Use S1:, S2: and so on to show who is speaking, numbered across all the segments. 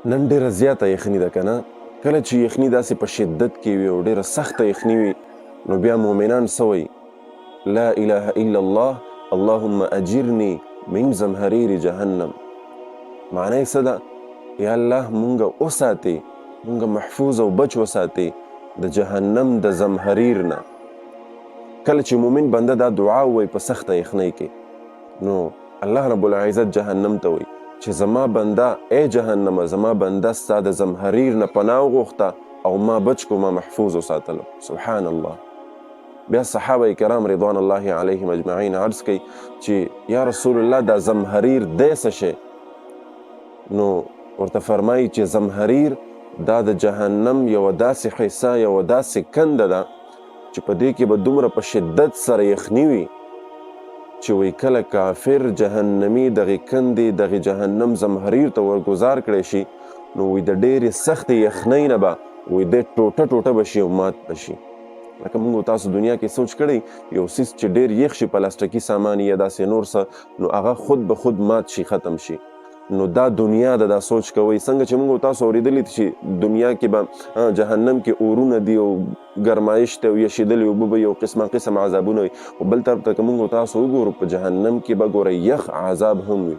S1: نن ډېره زیاته یخني ده که نه. کله چې یخني داسې په شدت کې وي او ډېره سخته یخني وي نو بیا مؤمنان څه وایي؟ لا اله الا الله اللهم اجرني من زمهریر جهنم. معنی څه ده؟ یا الله مونږ وساتې، مونږ محفوظ او بچ وساتې د جهنم د زمهریر نه. کله چې مؤمن بنده دا دعا وایي په سخته یخنۍ کې نو الله رب العزت جهنم ته وایي چې زما بنده ای جهنمه زما بنده ستا د زمهریر نه پناه وغوښته او ما بچ کو، ما محفوظ وساتلو. سبحان الله. بیا صحابه کرام رضوان الله علیهم اجمعین عرض کوي چې یا رسول الله دا زمهریر دی څه شی؟ نو ورته فرمایي چې زمهریر دا د جهنم یوه داسې حصه، یوه داسې کنده ده چې په دې کې به دومره په شدت سره یخني وي چې وی کله کافر جهنمی دغه کندې دغه جهنم زمهریر ته ورګزار کړی شي نو وی د ډېرې سختې یخنۍ نه به وی د ټوټه ټوټه به شي او مات به شي. لکه موږ تاسو دنیا کې سوچ کړی یو څیز چې ډېر یخ شي پلاستیکي سامان یا داسې نور څه نو هغه خود به خود مات شي، ختم شي. نو دا دنیا ده، دا سوچ کوئ څنګه چې موږ تاسو اورېدلي چې دنیا کې به جهنم کې اورونه دي او ګرمایش ته او یشېدلې اوبه به یو قسم عذابونه وي، خو بل طرف ته که موږ تاسو وګورو په جهنم کې به ګوره یخ عذاب هم وي.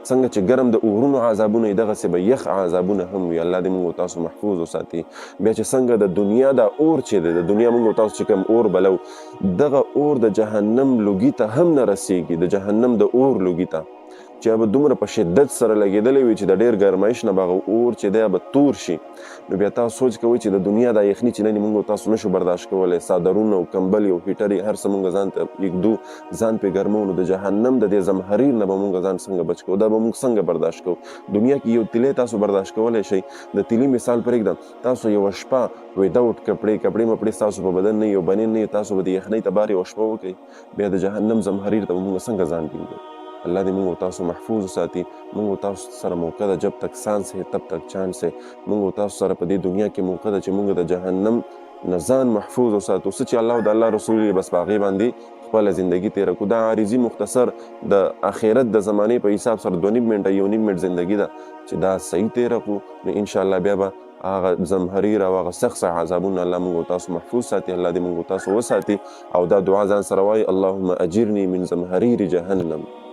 S1: څنګه چې ګرم د اورونو عذابونه وي دغسې به یخ عذابونه هم وي. الله دې موږ تاسو محفوظ وساتي. بیا چې څنګه د دنیا دا اور چې دی، د دنیا موږ تاسو چې کوم اور بلو، دغه اور د جهنم لوګي ته هم نه رسیږي، د جهنم د اور لوګي ته چې به دومره په شدت سره لګېدلی وي چې د ډېر ګرمایش نه به هغه اور چې دی به تور شي. نو بیا تاسو سوچ کوئ چې د دنیا دا یخني چې نن موږ تاسو نشو برداشت کولی، څادرونه او کمبل او هیټر یې هر څه موږ ځان ته یږدو، ځان پرې ګرمو، نو د جهنم د دې زمهریر نه به موږ ځان څنګه بچ کوو؟ دا به موږ څنګه برداشت کوو؟ دنیا کې یو تیلی تاسو برداشت کولی شئ. د تیلي مثال پرېږدم، تاسو یوه شپه وداوټ کپړې مپړې ستاسو په بدن نه وي او بنین نه وي، تاسو به د یخنۍ ته بار یوه شپه وکئ، بیا د جهنم زمهریر ته به موږ څنګه ځان ټینګوو؟ الله دې موږ تاسو محفوظ وساتي. موږ تاسو سره موقع ده جب تک سانس ہے تب تک چانس ہے. موږ تاسو سره په دې دنیا کې موقع ده چې موږ د جهنم نه ځان محفوظ وساتو. څه چې الله او د الله رسول یې بس په هغې باندې خپله زندګي تېره کړو. دا عارضي مختصر د آخرت د زمانې په حساب سره 2.5 منټه 1.5 منټ زندګي ده چې دا صحیح تېره کړو نو انشاءالله بیا به هغه زمهریر او هغه سخت عذابونه الله موږ تاسو محفوظ ساتي. الله دې موږ تاسو وساتي او دا دعا ځان سره وایي اللهم اجرني من زمهریر جهنم.